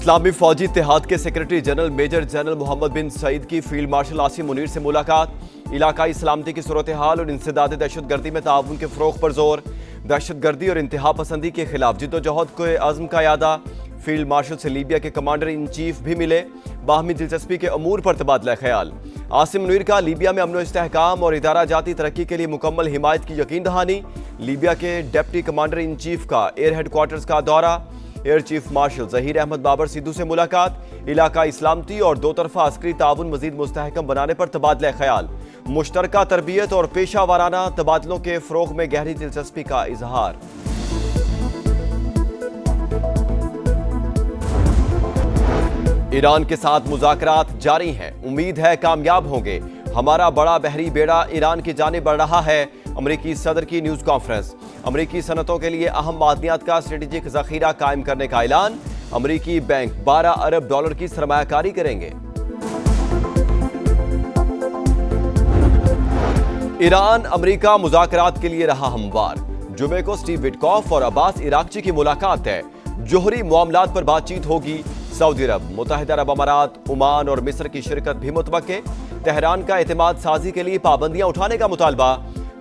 इस्लामी फौजी इत्तेहाद के secretary general major general Mohammad bin Saeed की फील्ड मार्शल आसिम मुनीर से मुलाकात। इलाकाई सलामती की सूरत हाल और इंसदाद दहशतगर्दी में ताउन के फ़रोग़ पर जोर। दहशतगर्दी और इंतहा पसंदी के खिलाफ जिद्दोजहद के अज़्म का यादा। फील्ड मार्शल से लीबिया के कमांडर इन चीफ भी मिले। बाहमी दिलचस्पी के अमूर पर तबादला ख्याल। आसिम मुनीर का लीबिया में अमन इस्तेहकाम और इदारा जाती तरक्की के लिए मुकम्मल हिमायत की यकीन दहानी। लीबिया के डिप्टी कमांडर इन चीफ का एयर हेडक्वार्टर्स का दौरा। Air chief marshal Zaheer Ahmed Babar Sidhu से मुलाकात। इलाकाई इस्लामती और दो तरफा अस्करी ताउन मजीद मुस्तहकम बनाने पर तबादला ख्याल। मुश्तरका तरबियत और पेशा वाराना तबादलों के फ़रोग़ में गहरी दिलचस्पी का इजहार। ईरान के साथ मुज़ाकरात जारी हैं, उम्मीद है कामयाब होंगे। हमारा बड़ा बहरी बेड़ा ईरान की जानिब बढ़ रहा है। अमरीकी सदर की न्यूज़ कॉन्फ्रेंस। अमरीकी सनतों के लिए अहम मादनियात का स्ट्रेटेजिक ज़ख़ीरा कायम करने का ऐलान। अमरीकी बैंक 12 अरब डॉलर की सरमायाकारी करेंगे। ईरान अमरीका मुज़ाकरात के लिए रहा हमवार। जुमे को स्टीव विटकॉफ और अब्बास इराक़ची की मुलाकात है। जोहरी मामलात पर बातचीत होगी। सऊदी अरब, मुत्तहिदा अरब अमारात, ओमान और मिस्र की शिरकत भी मुतवक्के। तेहरान का एतमाद साजी के लिए पाबंदियां उठाने का मुतालबा।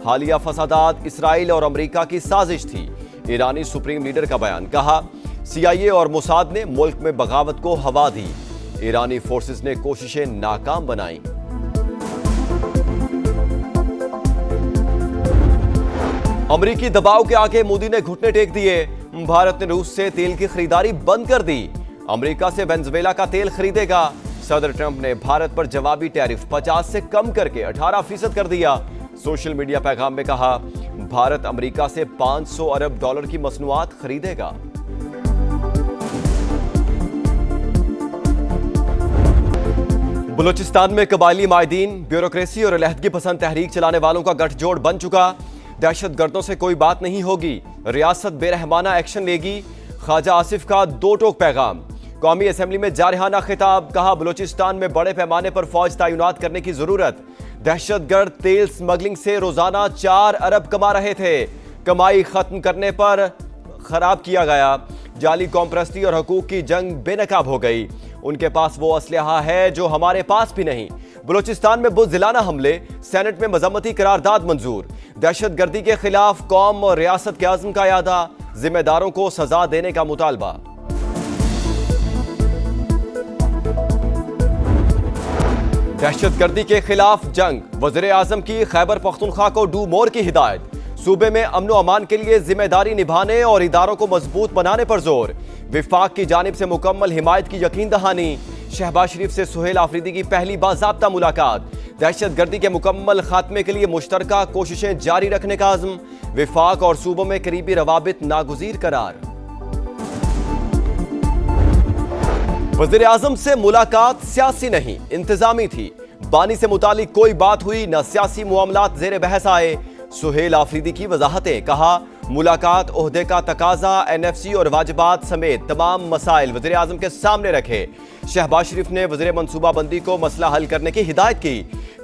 हालिया फसादात इसराइल और अमरीका की साजिश थी। ईरानी सुप्रीम लीडर का बयान, कहा CIA और मोसाद ने मुल्क में बगावत को हवा दी। ईरानी फोर्सेस ने कोशिशें नाकाम बनाई। अमरीकी दबाव के आगे मोदी ने घुटने टेक दिए। भारत ने रूस से तेल की खरीदारी बंद कर दी। अमरीका से वेनेजुएला का तेल खरीदेगा। सदर ट्रंप ने भारत पर जवाबी टैरिफ 50 से कम करके 18% कर दिया। सोशल मीडिया पैगाम में कहा, भारत अमरीका से 500 अरब डॉलर की मसनूआत खरीदेगा। बलूचिस्तान में कबायली माहिदीन, ब्यूरोक्रेसी और अलहदगी पसंद तहरीक चलाने वालों का गठजोड़ बन चुका। दहशतगर्दों से कोई बात नहीं होगी, रियासत बेरहमाना एक्शन लेगी। ख्वाजा आसिफ का दो टोक पैगाम। कौमी असेंबली में जारहाना खिताब, कहा बलूचिस्तान में बड़े पैमाने पर फौज तैनात करने की जरूरत। दहशतगर्द तेल स्मगलिंग से रोजाना 4 अरब कमा रहे थे। कमाई खत्म करने पर खराब किया गया। जाली कौमपरस्ती और हकूक की जंग बेनकाब हो गई। उनके पास वो असलहा है जो हमारे पास भी नहीं। बलूचिस्तान में बुज़दिलाना हमले, सेनेट में मजम्मती करारदाद मंजूर। दहशतगर्दी के खिलाफ कौम और रियासत के आज़म का यादा। जिम्मेदारों को सजा देने का मुतालबा। दहशतगर्दी के खिलाफ जंग, वज़ीर आज़म की खैबर पख्तूनख्वा को डू मोर की हिदायत। सूबे में अमन व अमान के लिए जिम्मेदारी निभाने और इदारों को मजबूत बनाने पर जोर। विफाक की जानिब से मुकम्मल हिमायत की यकीन दहानी। शहबाज शरीफ से सुहेल आफरीदी की पहली बाज़ाब्ता मुलाकात। दहशतगर्दी के मुकम्मल खात्मे के लिए मुश्तरका कोशिशें जारी रखने का आज़म। विफाक और सूबों में करीबी रवाबित नागुज़ीर करार। वज़ीर आज़म से मुलाकात सियासी नहीं, इंतजामी थी। बानी से मुतालिक कोई बात हुई न सियासी मामलात ज़ेर बहस आए। सुहेल आफरीदी की वजाहतें, कहा मुलाकात ओहदे का तकाजा, NFC और वाजिबात समेत तमाम मसाइल वज़ीर आज़म के सामने रखे। शहबाज शरीफ ने वज़ीर मनसूबाबंदी को मसला हल करने की हिदायत की।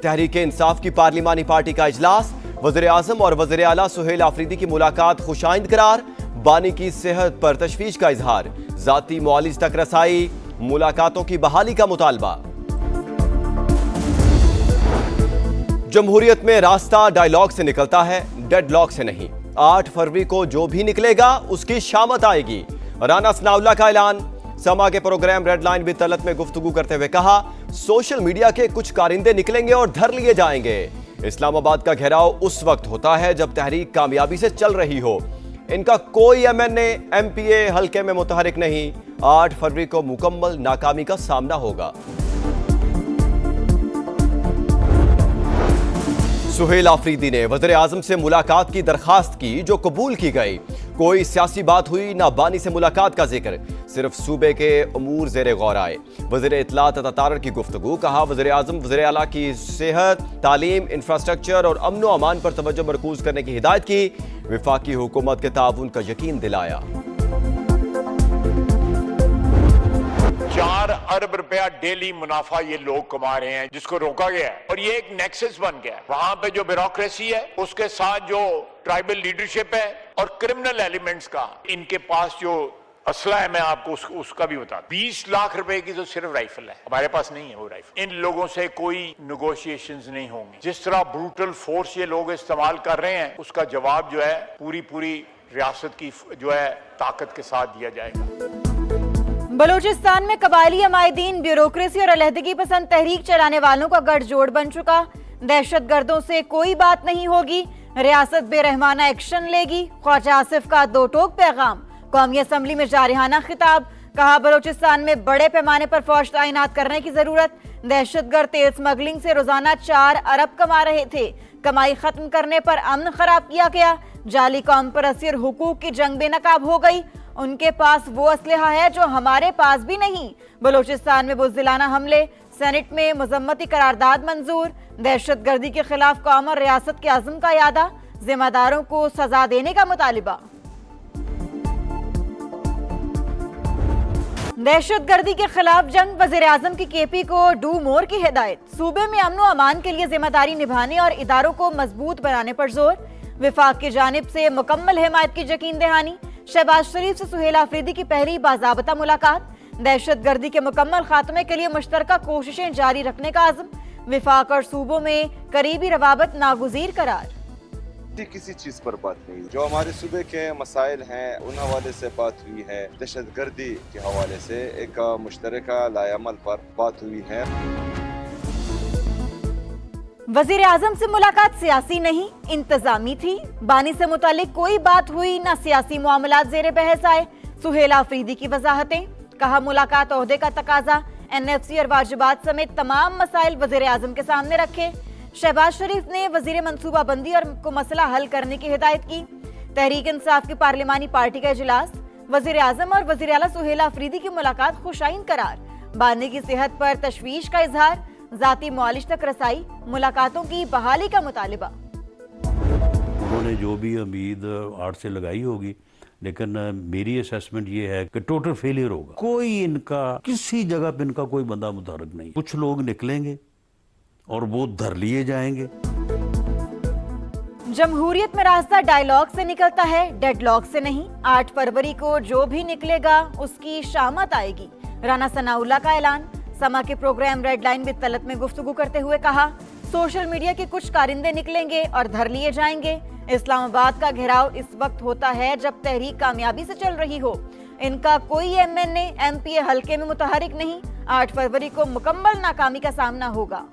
तहरीक इंसाफ की पार्लिमानी पार्टी का इजलास। वज़ीर आज़म और वज़ीर आला सुहेल आफरीदी की मुलाकात खुशाइंद करार। बानी की सेहत पर तशवीश का इजहार। ज़ाती मुआलिज तक रसाई, मुलाकातों की बहाली का मुतालबा। जमहूरियत में रास्ता डायलॉग से निकलता है, डेडलॉक से नहीं। 8 फरवरी को जो भी निकलेगा उसकी शामत आएगी। राना सनाउल्लाह का ऐलान। समा के प्रोग्राम रेड लाइन भी तलत में गुफ्तगू करते हुए कहा, सोशल मीडिया के कुछ कारिंदे निकलेंगे और धर लिए जाएंगे। इस्लामाबाद का घेराव उस वक्त होता है जब तहरीक कामयाबी से चल रही हो। इनका कोई MNA MPA हल्के में मुतहरिक नहीं। 8 फरवरी को मुकम्मल नाकामी का सामना होगा। सुहेल आफरीदी ने वज़ीर आज़म से मुलाकात की दरखास्त की, जो कबूल की गई। कोई सियासी बात हुई ना बानी से मुलाकात का जिक्र, सिर्फ सूबे के अमूर ज़ेरे गौर आए। वज़ीर इत्तलात अतातारर की गुफ्तगू, कहा वज़ीर आज़म वज़ीर आला की सेहत, तालीम, इंफ्रास्ट्रक्चर और अमन व अमान पर तवज्जो मरकूज करने की हिदायत की। विफाकी हुकूमत के ताउन का यकीन दिलाया। 4 अरब रुपया डेली मुनाफा ये लोग कमा रहे हैं, जिसको रोका गया है। और ये एक नेक्सस बन गया है। वहां पे जो ब्यूरोक्रेसी है, उसके साथ जो ट्राइबल लीडरशिप है और क्रिमिनल एलिमेंट्स का, इनके पास जो असला है, मैं आपको उसका भी बता, 20 लाख रुपए की तो सिर्फ राइफल है, हमारे पास नहीं है वो राइफल। इन लोगों से कोई नेगोशिएशंस नहीं होंगे। जिस तरह ब्रूटल फोर्स ये लोग इस्तेमाल कर रहे हैं, उसका जवाब जो है पूरी रियासत की जो है ताकत के साथ दिया जाएगा। बलूचिस्तान में कबायली अमायदीन ब्यूरोक्रेसी और अलहदगी पसंद तहरीक चलाने वालों का गठजोड़ बन चुका। दहशतगर्दों से कोई बात नहीं होगी, रियासत बेरहमाना एक्शन लेगी। ख्वाजा आसिफ का दो टोक पैगाम। कौमी असम्बली में जारहाना खिताब। कहा बलूचिस्तान में बड़े पैमाने पर फौज तैनात करने की जरूरत। दहशतगर्द तेल स्मगलिंग से रोजाना 4 अरब कमा रहे थे। कमाई खत्म करने पर अमन खराब किया गया। जाली कौम परस्ती और हुकूक की जंग बेनकाब हो गई। उनके पास वो असलहा है जो हमारे पास भी नहीं। बलूचिस्तान में बुज़दिलाना हमले। सेनेट में मजम्मती करारदाद मंजूर। दहशतगर्दी के खिलाफ कौम और रियासत के अज़्म का यादा। जिम्मेदारों को सजा देने का मुतालिबा। दहशतगर्दी के खिलाफ जंग। वज़ीर आज़म की केपी को डू मोर की हिदायत। सूबे में अमन व अमान के लिए जिम्मेदारी निभाने और इदारों को मजबूत बनाने पर जोर। विफाक की जानिब से मुकम्मल हिमायत की यकीन दहानी। शहबाज शरीफ से सुहेल आफरीदी की पहली बाज़ाबता मुलाकात। दहशतगर्दी के मुकम्मल खात्मे के लिए मुश्तरका कोशिशें जारी रखने का आज़म। विफाक और सूबों में करीबी रवाबत नागुज़ीर करार। किसी चीज पर बात नहीं, जो हमारे सूबे के मसाइल हैं उन हवाले से बात हुई है। दहशतगर्दी के हवाले से एक मुश्तरका लाएअमल पर बात हुई है। वजीर आजम से मुलाकात सियासी नहीं इंतजामी थी। बानी से मुतालिक कोई बात हुई ना सियासी मामलात ज़ेरे बहस आए। सुहेल आफरीदी की वजाहतें। कहा मुलाकात ओहदे का तकाजा। NFC और वाजिबात समेत तमाम मसाइल वजीर आजम के सामने रखे। शहबाज शरीफ ने वजीर मनसूबाबंदी और को मसला हल करने की हिदायत की। तहरीक इंसाफ की पार्लिमानी पार्टी का इजलास। वजीर आजम और वजीर आला सुहेल आफरीदी की मुलाकात खुशाइन करार। बानी की सेहत पर तशवीश का इजहार। जाती मुआलिज तक रसाई। मुलाकातों की बहाली का मुतालिबा। उन्होंने जो भी उम्मीद आर्ट से लगाई होगी, लेकिन मेरी असेसमेंट ये है कि टोटल फेलियर होगा। कोई इनका किसी जगह पे इनका कोई बंदा मुतहर्रिक नहीं। कुछ लोग निकलेंगे और वो धर लिए जाएंगे। जमहूरियत में रास्ता डायलॉग से निकलता है, डेडलॉक से नहीं। 8 फरवरी को जो भी निकलेगा उसकी शामत आएगी। राना सनाउल्लाह का ऐलान। समा के program red line with Talat में गुफ्तगू करते हुए कहा, सोशल मीडिया के कुछ कारिंदे निकलेंगे और धर लिए जाएंगे। इस्लामाबाद का घेराव इस वक्त होता है जब तहरीक कामयाबी से चल रही हो। इनका कोई MNA MPA हल्के में मुतहरिक नहीं। 8 फरवरी को मुकम्मल नाकामी का सामना होगा।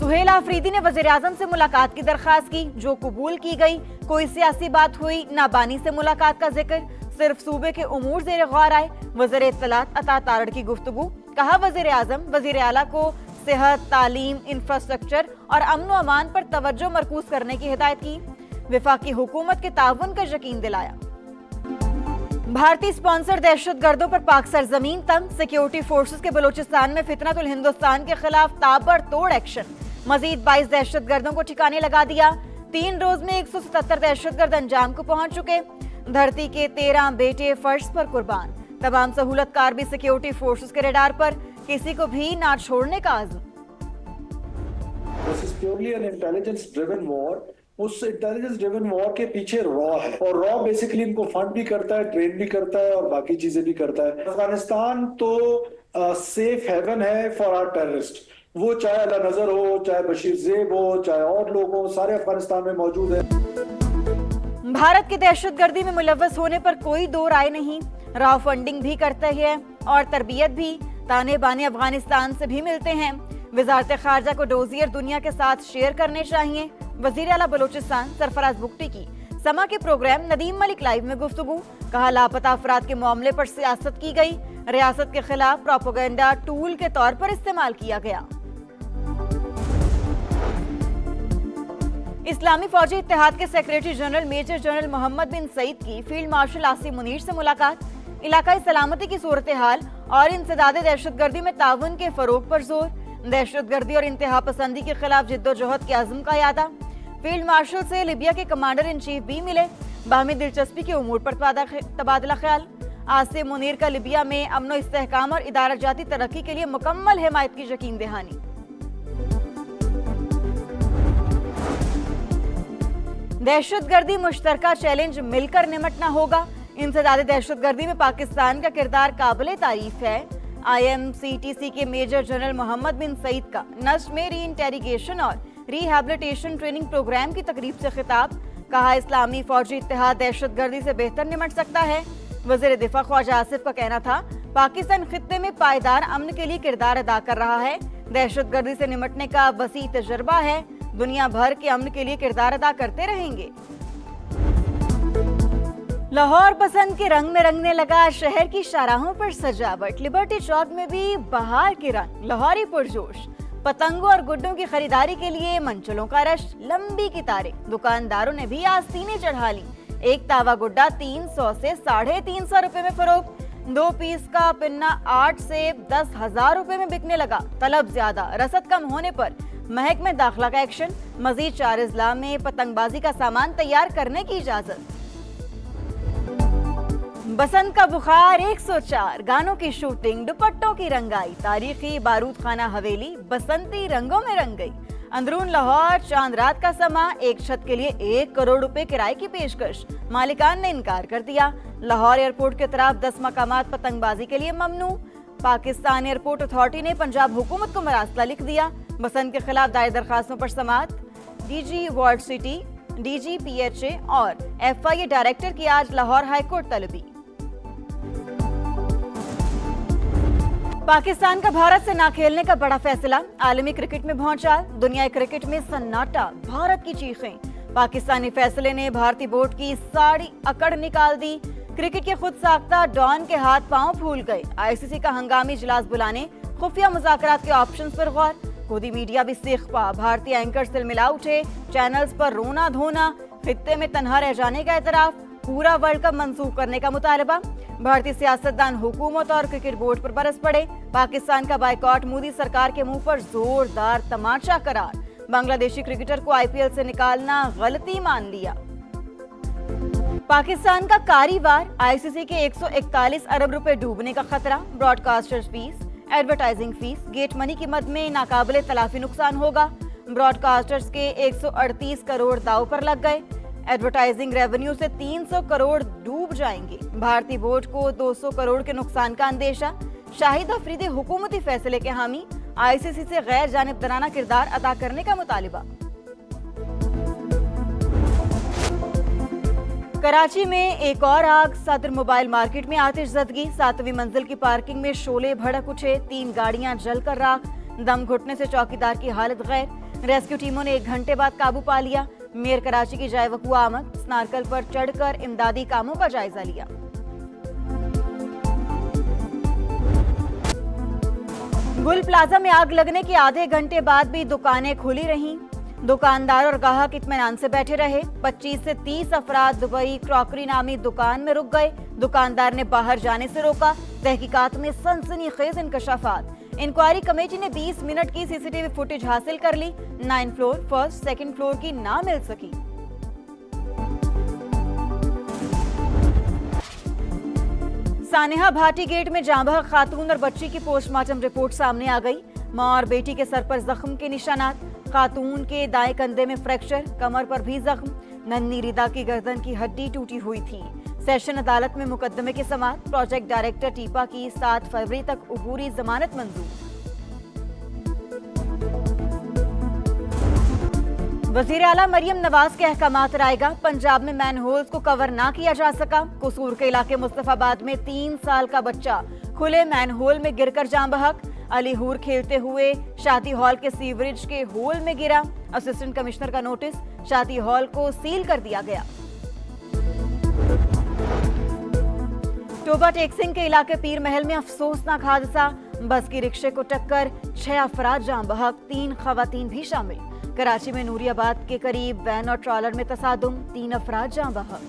सुहेल आफरीदी ने वज़ीर आज़म से मुलाकात की दरख्वास्त की, जो कबूल की गई। कोई सियासी बात हुई ना। बानी से मुलाकात का जिक्र। सिर्फ सूबे के उमूर ज़ेरे गौर आए। वज़ीर इत्तलात अता तारड़ की गुफ्तगू। कहा वज़ीर आज़म वज़ीर आला को सेहत, तालीम, इंफ्रास्ट्रक्चर और अमन व अमान पर तवज्जो मरकूज करने की हिदायत की। विफाकी हुकूमत के ताउन का यकीन दिलाया। भारतीय स्पॉन्सर दहशतगर्दों पर पाक सरजमीन तंग। सिक्योरिटी फोर्सेस के बलूचिस्तान में फितनतुल हिंदुस्तान के खिलाफ ताबड़तोड़ एक्शन। मजीद 22 दहशतगर्दों को ठिकाने लगा दिया। 3 रोज में 177 दहशतगर्द अंजाम को पहुंच चुके। धरती के 13 बेटे फर्श पर कुर्बान। तमाम सहूलतकार भी सिक्योरिटी फोर्सेस के रडार पर। किसी को भी ना छोड़ने का आज़म। This is purely an intelligence driven war. उस इंटेलिजेंस ड्रिवन वॉर के पीछे रॉ है और रॉ बेसिकली इनको फंड भी करता है, ट्रेन भी करता है और बाकी चीजें भी करता है। अफगानिस्तान तो सेफ हेवन है फॉर आवर टेररिस्ट। वो चाहे अला नजर हो, चाहे बशीर ज़ेब हो, चाहे और लोग हो, सारे अफगानिस्तान में मौजूद है। भारत के दहशतगर्दी में मुलव्वस होने पर कोई दो राय नहीं। रॉ फंडिंग भी करते हैं और तरबियत भी। ताने बाने अफगानिस्तान से भी मिलते हैं। वजारत खारजा को डोजियर दुनिया के साथ शेयर करने चाहिए। वजीर आला बलूचिस्तान सरफराज बुगटी की समा के प्रोग्राम नदीम मलिक लाइव में गुफ्तगू। कहा लापता अफराद के मामले पर सियासत की गई। रियासत के खिलाफ प्रोपेगेंडा टूल के तौर पर इस्तेमाल किया गया। इस्लामी फौजी इत्तेहाद के secretary general major general Mohammad bin Saeed की फील्ड मार्शल आसिम मुनीर से मुलाकात। इलाकाई सलामती की सूरत हाल और इंसदाद दहशतगर्दी में ताउन के फरोग पर जोर। दहशतगर्दी और इंतहा पसंदी के खिलाफ जिद्दोजहद के अज़्म का यादा। फील्ड मार्शल से लीबिया के कमांडर इन चीफ भी मिले। बाहमी दिलचस्पी के उमूर पर तबादला ख्याल। आसिम मुनीर का लीबिया में अमनो इस्तेहकाम और इदारा जाती तरक्की के लिए मुकम्मल हिमायत की यकीन दहानी। दहशतगर्दी मुश्तरका चैलेंज मिलकर निमटना होगा। इंसदाद दहशतगर्दी में पाकिस्तान का किरदार काबिल तारीफ है। IMCTC के मेजर जनरल मोहम्मद बिन सईद का नस्र में री इंटेरिगेशन और रिहैबिलिटेशन ट्रेनिंग प्रोग्राम की तकरीब से खिताब। कहा, इस्लामी फौजी इत्तेहाद दहशतगर्दी से बेहतर निमट सकता है। वज़ीर दिफा ख्वाजा आसिफ का कहना था, पाकिस्तान खित्ते में पायदार अमन के लिए किरदार अदा कर रहा है। दहशतगर्दी से निमटने का वसी तजर्बा है। दुनिया भर के अमन के लिए किरदार अदा करते रहेंगे। लाहौर बसंत के रंग में रंगने लगा। शहर की शाहराहों पर सजावट। लिबर्टी चौक में भी बहार के रंग। लाहौरी पुरजोश। पतंगों और गुड्डों की खरीदारी के लिए मंचलों का रश। लंबी कतारें। दुकानदारों ने भी आस्तीनें चढ़ा ली। एक तावा गुड्डा 300 से 350 रुपए में फरोख्त। 2 पीस का पिन्ना 8 से 10,000 रुपए में बिकने लगा। तलब ज्यादा, रसद कम होने पर महक में दाखिला का एक्शन। मजीद 4 अजला में पतंगबाजी का सामान तैयार करने की इजाजत। बसंत का बुखार 104 गानों की शूटिंग, दुपट्टों की रंगाई। तारीखी बारूद खाना हवेली बसंती रंगों में रंग गई। अंदरून लाहौर चांद रात का समा। एक छत के लिए 1 करोड़ रुपए किराए की पेशकश। मालिकान ने इनकार कर दिया। लाहौर एयरपोर्ट के तरफ 10 मकामात पतंगबाजी के लिए ममनू। पाकिस्तान एयरपोर्ट अथॉरिटी ने पंजाब हुकूमत को मरासला लिख दिया। बसंत के खिलाफ दायर दरखास्तों पर समाअत। DG ward city, DG PHA और FIA डायरेक्टर की आज लाहौर हाईकोर्ट तलबी। पाकिस्तान का भारत से ना खेलने का बड़ा फैसला। आलमी क्रिकेट में भौचाल। दुनिया क्रिकेट में सन्नाटा। भारत की चीखें। पाकिस्तानी फैसले ने भारतीय बोर्ड की सारी अकड़ निकाल दी। क्रिकेट के खुद साख्ता डॉन के हाथ पांव फूल गए। ICC का हंगामी इजलास बुलाने, खुफिया मुज़ाकरात के ऑप्शंस पर गौर। खुदी मीडिया भी सीखपा। भारतीय एंकर से मिला उठे। चैनल्स पर रोना धोना। खित्ते में तन्हा रह जाने का एतराफ। पूरा वर्ल्ड कप मंसूख करने का मुतालबा। भारतीय सियासतदान हुकूमत और क्रिकेट बोर्ड पर बरस पड़े। पाकिस्तान का बायकॉट मोदी सरकार के मुंह पर जोरदार तमाचा करार। बांग्लादेशी क्रिकेटर को IPL से निकालना गलती मान लिया। पाकिस्तान का कारीवार। ICC के 141 अरब रुपए डूबने का खतरा। Broadcasters fees, advertising fees, get money की मद में नाकाबिले तलाफी नुकसान होगा। ब्रॉडकास्टर्स के 138 करोड़ दाव पर लग गए। एडवर्टाइजिंग रेवेन्यू से 300 करोड़ डूब जाएंगे। भारतीय बोर्ड को 200 करोड़ के नुकसान का अंदेशा। शाहिद अफरीदी हुकूमती फैसले के हामी। ICC से गैर जानिबदाराना किरदार अदा करने का मुतालिबा। कराची में एक और आग। सदर मोबाइल मार्केट में आतिशज़दगी। 7वीं मंजिल की पार्किंग में शोले भड़क उठे। 3 गाड़ियां जलकर राख। दम घुटने से चौकीदार की हालत गैर। रेस्क्यू टीमों ने 1 घंटे बाद काबू पा लिया। मेयर कराची की जाए वकुआ आमद। स्नारकल पर चढ़कर इमदादी कामों का जायजा लिया। गुल प्लाजा में आग लगने के आधे घंटे बाद भी दुकानें खुली रहीं। दुकानदार और ग्राहक इत्मीनान से बैठे रहे। 25 से 30 अफराद दुबई क्रॉकरी नामी दुकान में रुक गए। दुकानदार ने बाहर जाने से रोका। तहकीकात में सनसनीखेज इंकशाफात। इंक्वायरी कमेटी ने 20 मिनट की CCTV फुटेज हासिल कर ली। 9 फ्लोर, फर्स्ट, सेकंड फ्लोर की ना मिल सकी। सानेहा भाटी गेट में जांबह खातून और बच्ची की पोस्टमार्टम रिपोर्ट सामने आ गई। मां और बेटी के सर पर जख्म के निशानात। खातून के दाएं कंधे में फ्रैक्चर, कमर पर भी जख्म। नन्ही रिदा की गर्दन की हड्डी टूटी हुई थी। सेशन अदालत में मुकदमे की समाअत। प्रोजेक्ट डायरेक्टर टीपा की 7 फरवरी तक उबूरी जमानत मंजूर। वजीर आला मरियम नवाज के अहकामात रायगा। पंजाब में मैनहोल्स को कवर ना किया जा सका। कसूर के इलाके मुस्तफाबाद में 3 साल का बच्चा खुले मैनहोल में गिरकर जान बहक। अलीहूर खेलते हुए शादी हॉल के सीवरेज के होल में गिरा। असिस्टेंट कमिश्नर का नोटिस। शादी हॉल को सील कर दिया गया। टोबा टेक्सिंग के इलाके पीर महल में अफसोसनाक हादसा। बस की रिक्शे को टक्कर। 6 अफराद जान बहक, 3 खवातीन भी शामिल। कराची में नूरियाबाद के करीब वैन और ट्रॉलर में तसादुम। 3 अफराद जान बहक।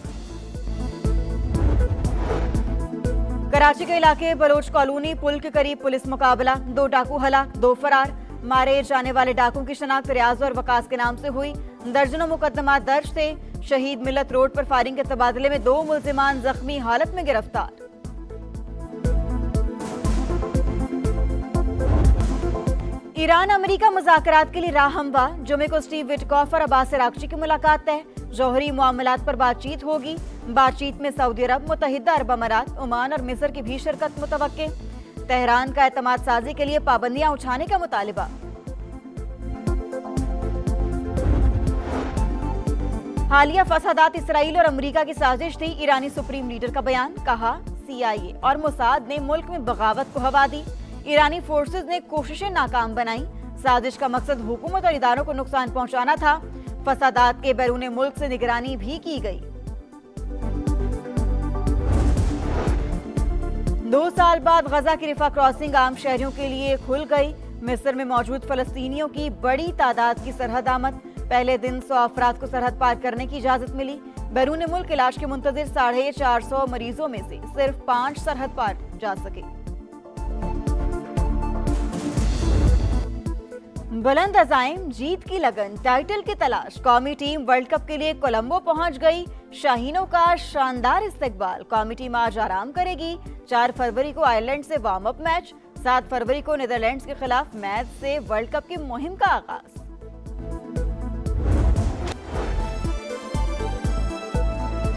कराची के इलाके बलोच कॉलोनी पुल के करीब पुलिस मुकाबला। 2 डाकू हलाक, 2 फरार। मारे जाने वाले डाकुओं की शनाख्त रियाज और वकास के नाम से हुई। दर्जनों मुकदमा दर्ज थे। शहीद मिलत रोड पर फायरिंग के तबादले में 2 मुल्जिमान जख्मी हालत में गिरफ्तार। ईरान अमेरिका मुज़ाकरात के लिए राह हमवा। जुमे को स्टीव विटकॉफ और अब्बास अरागची की मुलाकात तय। जौहरी मामलात पर बातचीत होगी। बातचीत में सऊदी अरब, मुत्तहिदा अरब अमारात, ओमान और मिस्र की भी शिरकत मुतवक्के। तेहरान का एतमाद साजी के लिए पाबंदियां उठाने का मुतालिबा। हालिया फसादात इसराइल और अमेरिका की साजिश थी। ईरानी सुप्रीम लीडर का बयान। कहा CIA और मोसाद ने मुल्क में बगावत को हवा दी। ईरानी फोर्सेस ने कोशिशें नाकाम बनाई। साजिश का मकसद हुकूमत और इदारों को नुकसान पहुंचाना था। फसादात के बैरून मुल्क से निगरानी भी की गई। 2 साल बाद गजा की रिफा क्रॉसिंग आम शहरियों के लिए खुल गई। मिस्र में मौजूद फलस्तीनियों की बड़ी तादाद की सरहद आमद। पहले दिन 100 अफराद को सरहद पार करने की इजाजत मिली। बैरून मुल्क इलाज के मुंतजिर 450 मरीजों में से सिर्फ 5 सरहद पार जा सके। बुलंद अज़ाइम, जीत की लगन, टाइटल की तलाश। कौमी टीम वर्ल्ड कप के लिए कोलंबो पहुंच गई। शाहीनों का शानदार इस्तकबाल। कौमी टीम आज आराम करेगी। 4 फरवरी को आयरलैंड से वार्म अप मैच। 7 फरवरी को नीदरलैंड्स के खिलाफ मैच से वर्ल्ड कप की मुहिम का आगाज।